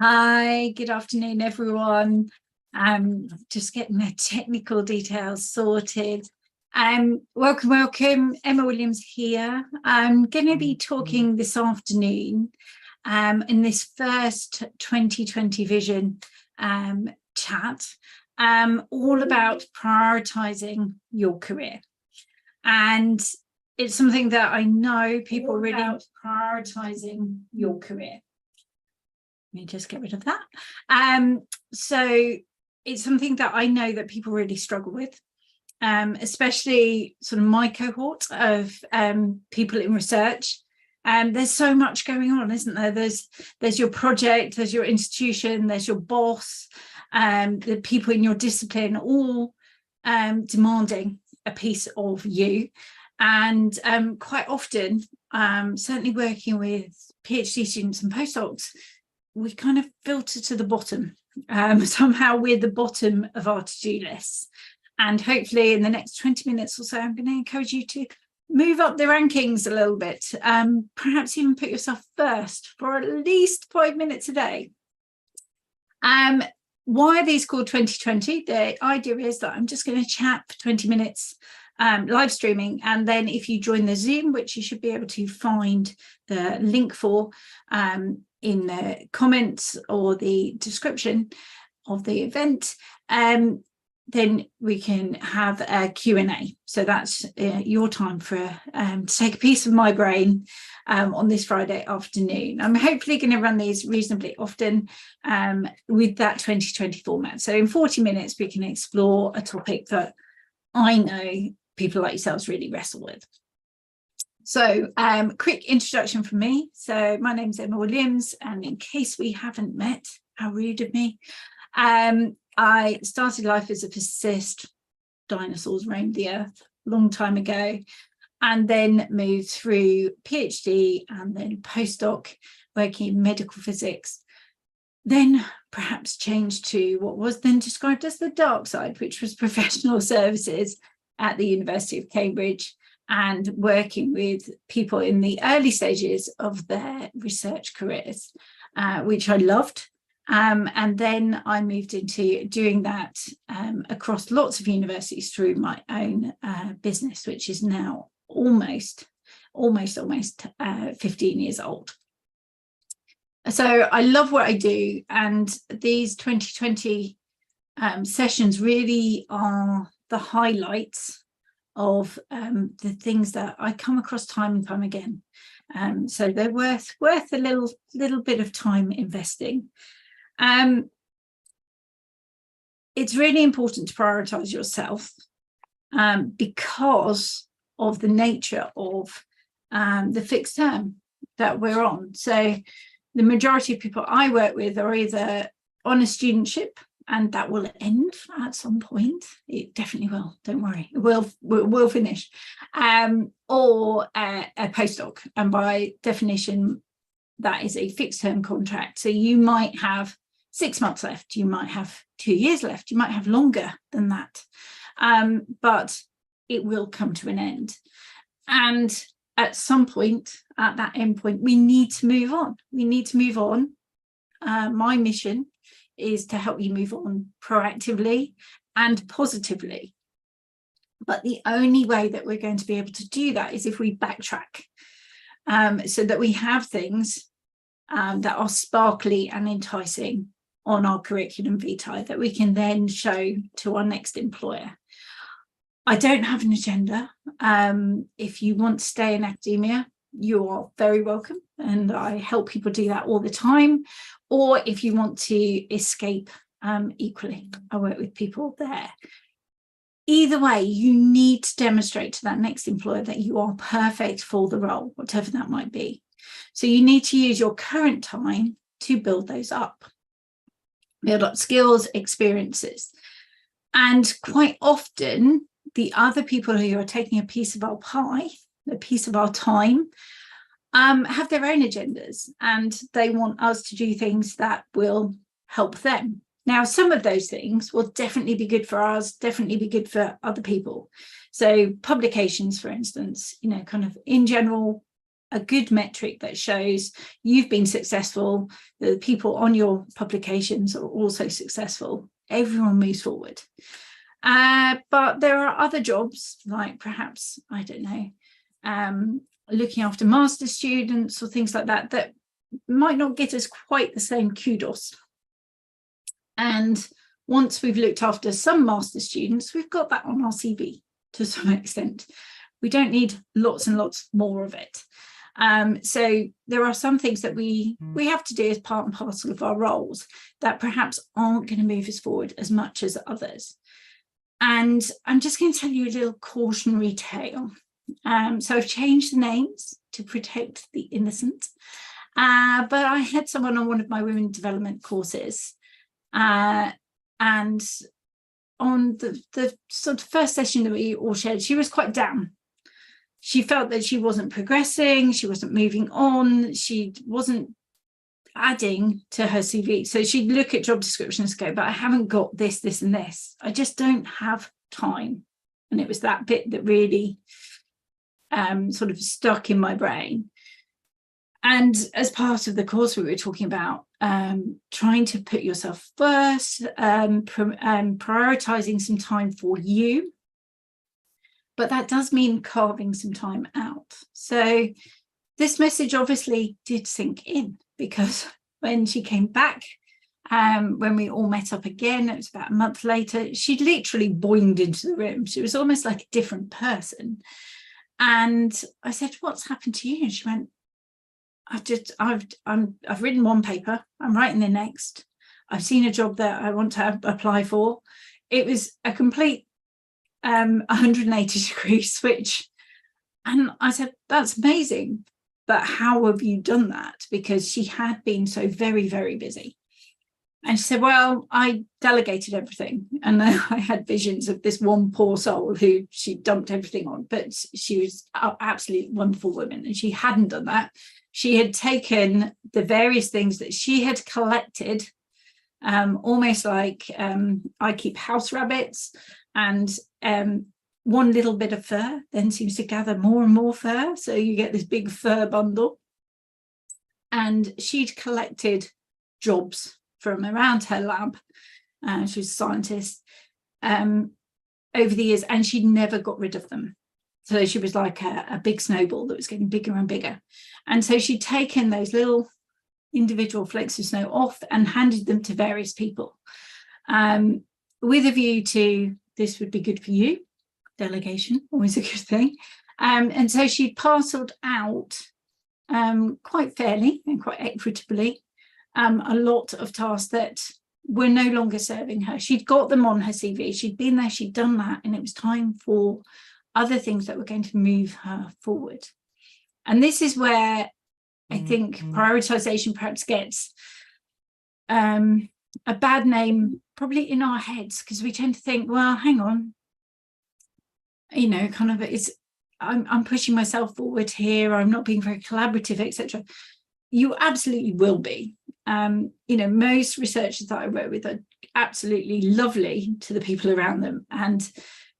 Hi, good afternoon, everyone. Just getting the technical details sorted. Welcome. Emma Williams here. I'm going to be talking this afternoon in this first 2020 Vision chat, all about prioritising your career. And it's something that I know people really prioritising your career. Let me just get rid of that. So it's something that I know that people really struggle with, especially sort of my cohort of people in research. There's so much going on, isn't there? There's your project, there's your institution, there's your boss, the people in your discipline, all demanding a piece of you. And quite often, certainly working with PhD students and postdocs, we kind of filter to the bottom. Somehow we're the bottom of our to-do lists. And hopefully in the next 20 minutes or so, I'm going to encourage you to move up the rankings a little bit. Perhaps even put yourself first for at least 5 minutes a day. Why are these called 2020? The idea is that I'm just going to chat for 20 minutes live streaming, and then if you join the Zoom, which you should be able to find the link for in the comments or the description of the event, then we can have a Q&A. So that's your time for to take a piece of my brain on this Friday afternoon. I'm hopefully going to run these reasonably often with that 2020 format. So in 40 minutes, we can explore a topic that I know people like yourselves really wrestle with. So quick introduction from me. So my name's Emma Williams, and in case we haven't met, how rude of me. I started life as a physicist. Dinosaurs roamed the earth a long time ago, and then moved through PhD and then postdoc working in medical physics. Then perhaps changed to what was then described as the dark side, which was professional services at the University of Cambridge, and working with people in the early stages of their research careers, which I loved. And then I moved into doing that across lots of universities through my own business, which is now almost 15 years old. So I love what I do, and these 2020 sessions really are the highlights of the things that I come across time and time again. So they're worth a little bit of time investing. It's really important to prioritize yourself because of the nature of the fixed term that we're on. So the majority of people I work with are either on a studentship, and that will end at some point. It definitely will, don't worry, we'll finish, or a postdoc, and by definition that is a fixed term contract. So you might have 6 months left, you might have 2 years left, you might have longer than that, but it will come to an end. And at some point, at that end point, we need to move on. My mission is to help you move on proactively and positively. But the only way that we're going to be able to do that is if we backtrack, so that we have things that are sparkly and enticing on our curriculum vitae that we can then show to our next employer. I don't have an agenda. If you want to stay in academia, you are very welcome, and I help people do that all the time. Or if you want to escape, equally, I work with people there. Either way, you need to demonstrate to that next employer that you are perfect for the role, whatever that might be. So you need to use your current time to build those up, build up skills, experiences. And quite often, the other people who are taking a piece of our pie, a piece of our time, have their own agendas, and they want us to do things that will help them. Now, some of those things will definitely be good for us, definitely be good for other people. So publications, for instance, kind of in general, a good metric that shows you've been successful, the people on your publications are also successful, everyone moves forward. But there are other jobs, like perhaps, I don't know, looking after master students or things like that, that might not get us quite the same kudos. And once we've looked after some master students, we've got that on our CV to some extent. We don't need lots and lots more of it. So there are some things that we have to do as part and parcel of our roles that perhaps aren't going to move us forward as much as others. And I'm just going to tell you a little cautionary tale. So I've changed the names to protect the innocent. But I had someone on one of my women development courses, and on the sort of first session that we all shared, she was quite down. She felt that she wasn't progressing, she wasn't moving on, she wasn't adding to her CV. So she'd look at job descriptions and go, but I haven't got this, this, and this. I just don't have time. And it was that bit that really sort of stuck in my brain. And as part of the course, we were talking about trying to put yourself first, prioritizing some time for you. But that does mean carving some time out. So this message obviously did sink in, because when she came back, when we all met up again, it was about a month later, she'd literally boinged into the room. She was almost like a different person. And I said, what's happened to you? And she went, I've written one paper, I'm writing the next. I've seen a job that I want to apply for. It was a complete 180 degree switch. And I said, that's amazing, but how have you done that? Because she had been so very, very busy. And she said, well, I delegated everything. And then I had visions of this one poor soul who she dumped everything on, but she was an absolutely wonderful woman. And she hadn't done that. She had taken the various things that she had collected, almost like I keep house rabbits, and one little bit of fur then seems to gather more and more fur. So you get this big fur bundle. And she'd collected jobs from around her lab. She was a scientist over the years, and she never got rid of them. So she was like a big snowball that was getting bigger and bigger. And so she'd taken those little individual flakes of snow off and handed them to various people with a view to, this would be good for you. Delegation, always a good thing. And so she parcelled out quite fairly and quite equitably a lot of tasks that were no longer serving her. She'd got them on her CV, she'd been there, she'd done that, and it was time for other things that were going to move her forward. And this is where I think prioritization perhaps gets a bad name, probably in our heads, because we tend to think, well, hang on, you know, kind of it's I'm pushing myself forward here, I'm not being very collaborative, etc. You absolutely will be. You know, most researchers that I work with are absolutely lovely to the people around them,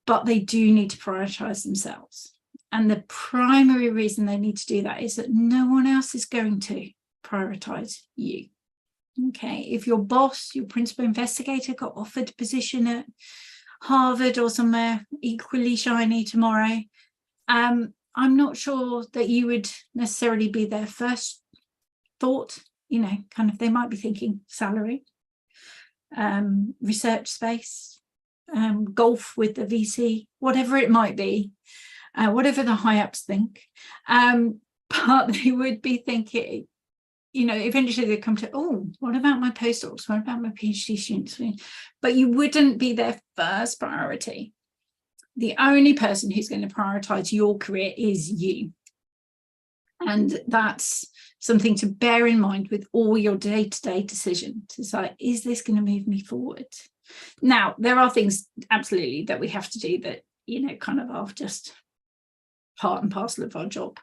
but they do need to prioritize themselves. And the primary reason they need to do that is that no one else is going to prioritize you. Okay, if your boss, your principal investigator, got offered a position at Harvard or somewhere equally shiny tomorrow, I'm not sure that you would necessarily be their first thought. You know, kind of, they might be thinking salary, research space, golf with the VC, whatever it might be, whatever the high ups think. But they would be thinking, you know, eventually they come to, oh, what about my postdocs? What about my PhD students? But you wouldn't be their first priority. The only person who's going to prioritize your career is you. And that's something to bear in mind with all your day-to-day decisions. It's like, is this going to move me forward? Now, there are things absolutely that we have to do that, you know, kind of are just part and parcel of our job.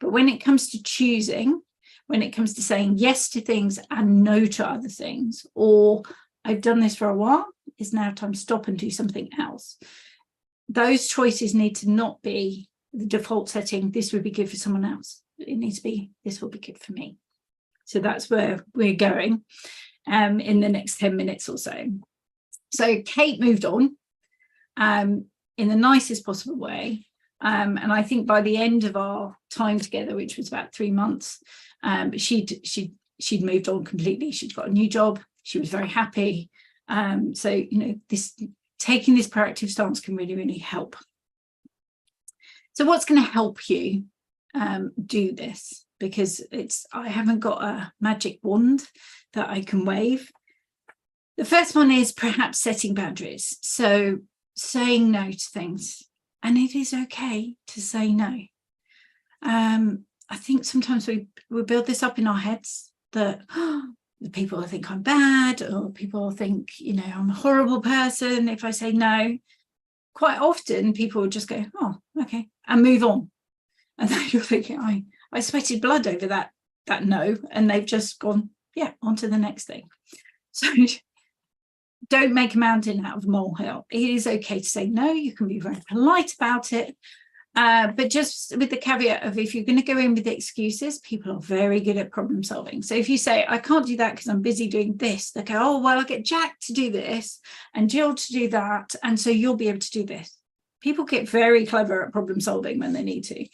But when it comes to choosing, when it comes to saying yes to things and no to other things, or I've done this for a while, it's now time to stop and do something else. Those choices need to not be the default setting, this would be good for someone else. It needs to be, this will be good for me. So that's where we're going in the next 10 minutes or so. So Kate moved on in the nicest possible way. And I think by the end of our time together, which was about 3 months, she'd moved on completely. She'd got a new job. She was very happy. So, you know, taking this proactive stance can really, really help. So what's going to help you do this? Because I haven't got a magic wand that I can wave. The first one is perhaps setting boundaries. So saying no to things. And it is okay to say no. I think sometimes we build this up in our heads that the people will think I'm bad, or people will think, you know, I'm a horrible person if I say no. Quite often people will just go, oh, okay, and move on. And then you're thinking, I sweated blood over that no, and they've just gone, yeah, on to the next thing. So don't make a mountain out of a molehill. It is okay to say no. You can be very polite about it. But just with the caveat of, if you're going to go in with excuses, people are very good at problem solving. So if you say, I can't do that because I'm busy doing this, they go, oh, well, I'll get Jack to do this and Jill to do that. And so you'll be able to do this. People get very clever at problem solving when they need to.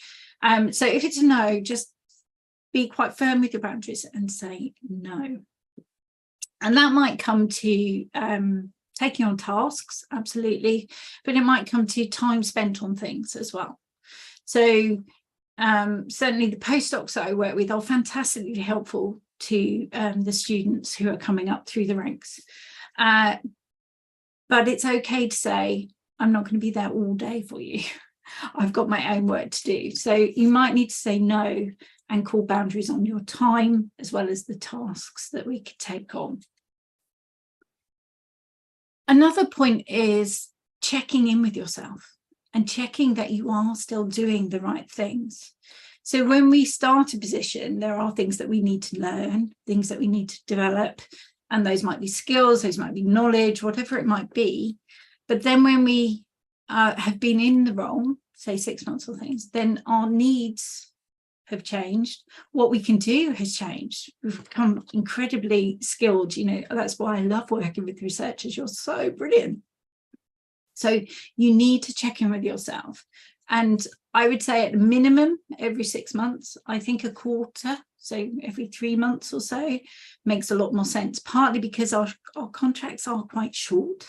So if it's a no, just be quite firm with your boundaries and say no. And that might come to taking on tasks, absolutely, but it might come to time spent on things as well. So certainly the postdocs that I work with are fantastically helpful to the students who are coming up through the ranks. But it's okay to say, I'm not going to be there all day for you. I've got my own work to do. So you might need to say no and call boundaries on your time, as well as the tasks that we could take on. Another point is checking in with yourself and checking that you are still doing the right things. So when we start a position, there are things that we need to learn, things that we need to develop, and those might be skills, those might be knowledge, whatever it might be. But then when we have been in the role, say 6 months or things, then our needs have changed. What we can do has changed. We've become incredibly skilled. You know, that's why I love working with researchers. You're so brilliant. So you need to check in with yourself. And I would say at a minimum every 6 months. I think a quarter, so every 3 months or so, makes a lot more sense, partly because our contracts are quite short.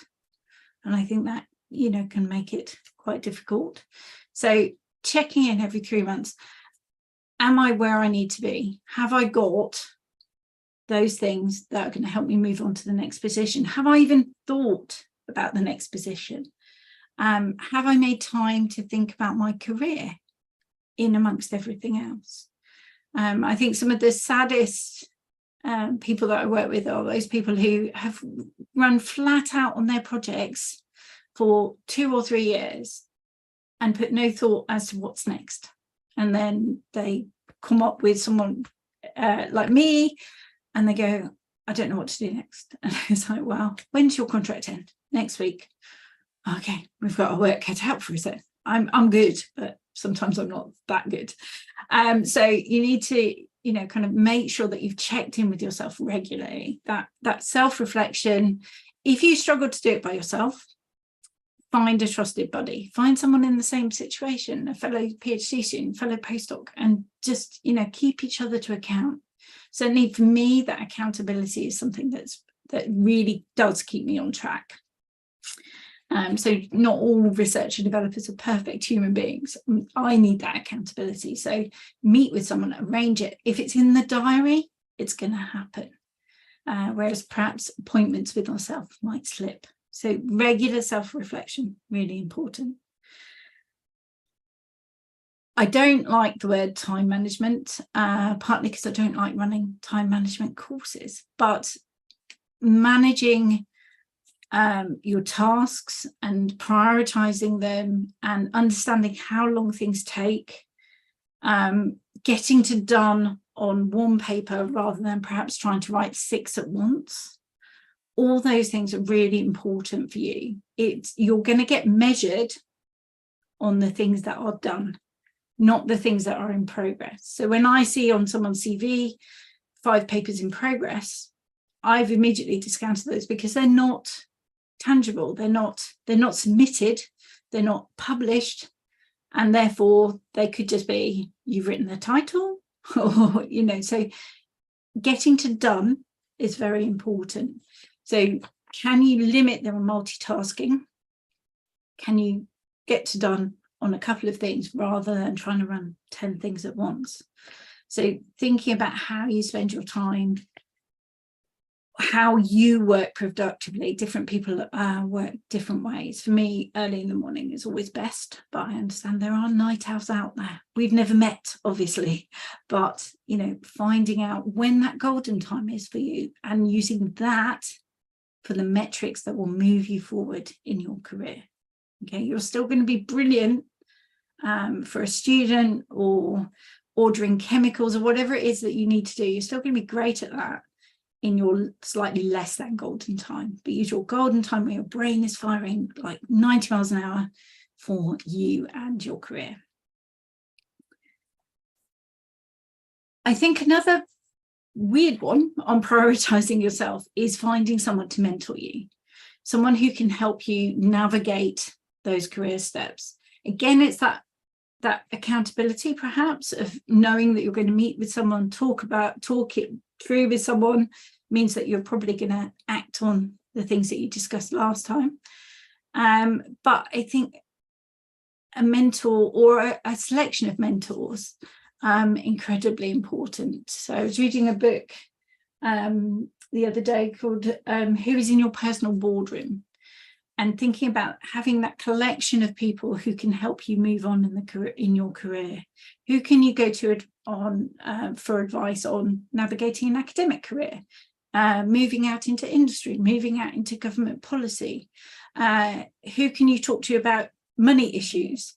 And I think that, you know, can make it quite difficult. So checking in every 3 months. Am I where I need to be? Have I got those things that are going to help me move on to the next position? Have I even thought about the next position? Have I made time to think about my career in amongst everything else? I think some of the saddest people that I work with are those people who have run flat out on their projects for 2 or 3 years and put no thought as to what's next. And then they come up with someone like me and they go, I don't know what to do next. And it's like, well, when's your contract end? Next week. Okay, we've got our work cut out for us. I'm good, but sometimes I'm not that good. So you need to, you know, kind of make sure that you've checked in with yourself regularly. That self-reflection. If you struggle to do it by yourself, find a trusted buddy, find someone in the same situation, a fellow PhD student, fellow postdoc, and just, you know, keep each other to account. Certainly for me, that accountability is something that really does keep me on track. So not all research and developers are perfect human beings. I need that accountability. So meet with someone, arrange it. If it's in the diary, it's going to happen. Whereas perhaps appointments with ourselves might slip. So regular self-reflection, really important. I don't like the word time management, partly because I don't like running time management courses, but managing your tasks and prioritizing them and understanding how long things take, getting to done on one paper rather than perhaps trying to write 6 at once. All those things are really important for you. You're going to get measured on the things that are done, not the things that are in progress. So when I see on someone's CV 5 papers in progress, I've immediately discounted those because they're not tangible, they're not submitted, they're not published, and therefore they could just be, you've written the title, or so getting to done is very important. So can you limit their multitasking? Can you get to done on a couple of things rather than trying to run 10 things at once? So thinking about how you spend your time, how you work productively. Different people work different ways. For me, early in the morning is always best, but I understand there are night owls out there. We've never met, obviously, but finding out when that golden time is for you and using that for the metrics that will move you forward in your career. Okay, you're still going to be brilliant for a student or ordering chemicals or whatever it is that you need to do. You're still going to be great at that in your slightly less than golden time, but use your golden time where your brain is firing like 90 miles an hour for you and your career. I think another weird one on prioritizing yourself is finding someone to mentor you, someone who can help you navigate those career steps. Again, it's that accountability, perhaps, of knowing that you're going to meet with someone, talk it through with someone, means that you're probably going to act on the things that you discussed last time. But I think a mentor or a selection of mentors, incredibly important. So I was reading a book the other day called Who is in Your Personal Boardroom? And thinking about having that collection of people who can help you move on in your career. Who can you go to for advice on navigating an academic career, moving out into industry, moving out into government policy? Who can you talk to about money issues?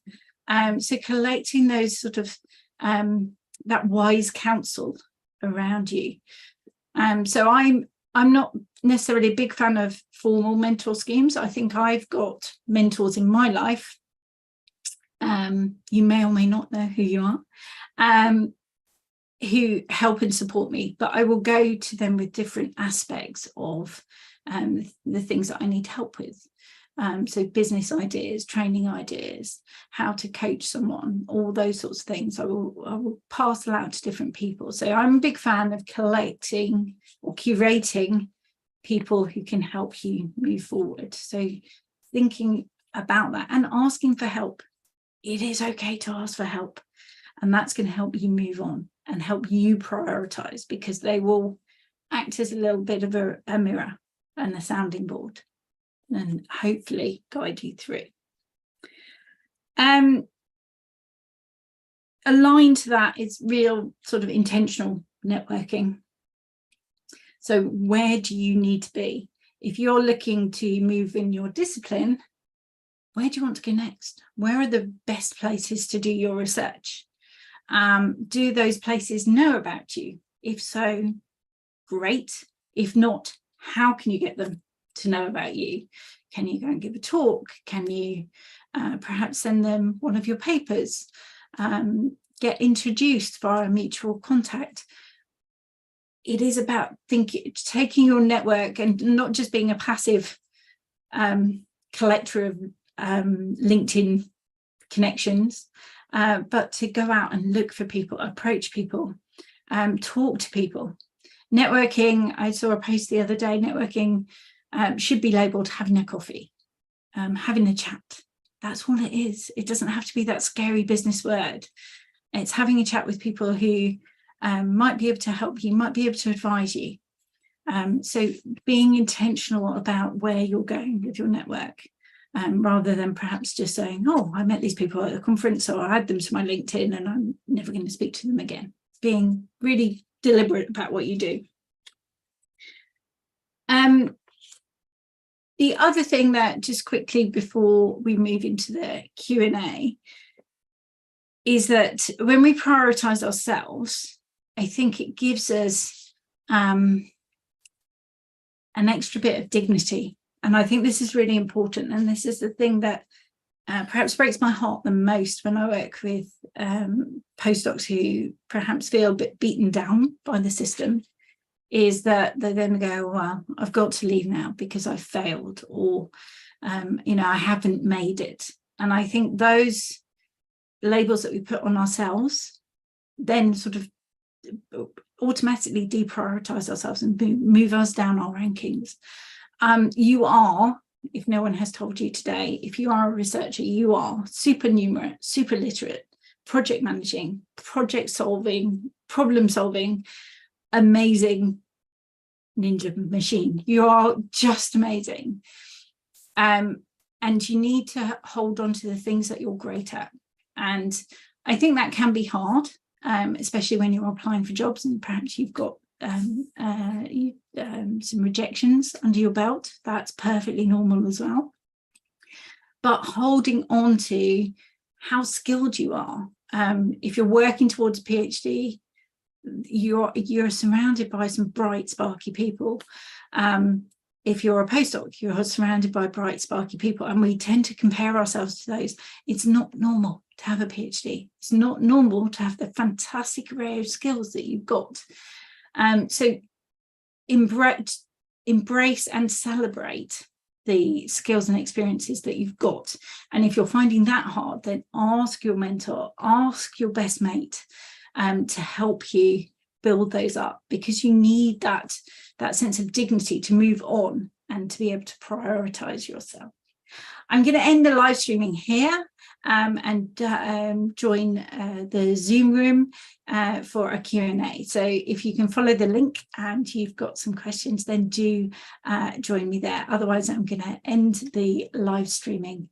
So collecting those sort of that wise counsel around you. So I'm not necessarily a big fan of formal mentor schemes. I think I've got mentors in my life. You may or may not know who you are, who help and support me, but I will go to them with different aspects of the things that I need help with. So business ideas, training ideas, how to coach someone, all those sorts of things. I will pass that out to different people. So I'm a big fan of collecting or curating people who can help you move forward. So thinking about that and asking for help. It is okay to ask for help, and that's going to help you move on and help you prioritize, because they will act as a little bit of a mirror and a sounding board, and hopefully guide you through. Aligned to that is real sort of intentional networking. So where do you need to be? If you're looking to move in your discipline, where do you want to go next? Where are the best places to do your research? Do those places know about you? If so, great. If not, how can you get them to know about you? Can you go and give a talk? Can you perhaps send them one of your papers? Get introduced via a mutual contact? It is about taking your network and not just being a passive collector of LinkedIn connections, but to go out and look for people, approach people, talk to people. Networking, I saw a post the other day, networking should be labelled having a coffee, having a chat. That's all it is. It doesn't have to be that scary business word. It's having a chat with people who might be able to help you, might be able to advise you. So being intentional about where you're going with your network, rather than perhaps just saying, oh, I met these people at a conference, so I add them to my LinkedIn and I'm never going to speak to them again. Being really deliberate about what you do. The other thing that, just quickly before we move into the Q&A, is that when we prioritise ourselves, I think it gives us an extra bit of dignity. And I think this is really important. And this is the thing that perhaps breaks my heart the most when I work with postdocs who perhaps feel a bit beaten down by the system, is that they're going to go, well, I've got to leave now because I failed, or I haven't made it. And I think those labels that we put on ourselves then sort of automatically deprioritize ourselves and move us down our rankings. You are, if no one has told you today, if you are a researcher, you are supernumerate, super literate, project managing, project solving, problem solving, amazing ninja machine. You are just amazing. And you need to hold on to the things that you're great at. And I think that can be hard, especially when you're applying for jobs and perhaps you've got some rejections under your belt. That's perfectly normal as well. But holding on to how skilled you are. If you're working towards a PhD, you're surrounded by some bright, sparky people. If you're a postdoc, you're surrounded by bright, sparky people, and we tend to compare ourselves to those. It's not normal to have a PhD. It's not normal to have the fantastic array of skills that you've got. So embrace and celebrate the skills and experiences that you've got. And if you're finding that hard, then ask your mentor, ask your best mate to help you build those up, because you need that sense of dignity to move on and to be able to prioritize yourself. I'm going to end the live streaming here and join the Zoom room for a Q&A. So if you can follow the link and you've got some questions, then do join me there. Otherwise, I'm going to end the live streaming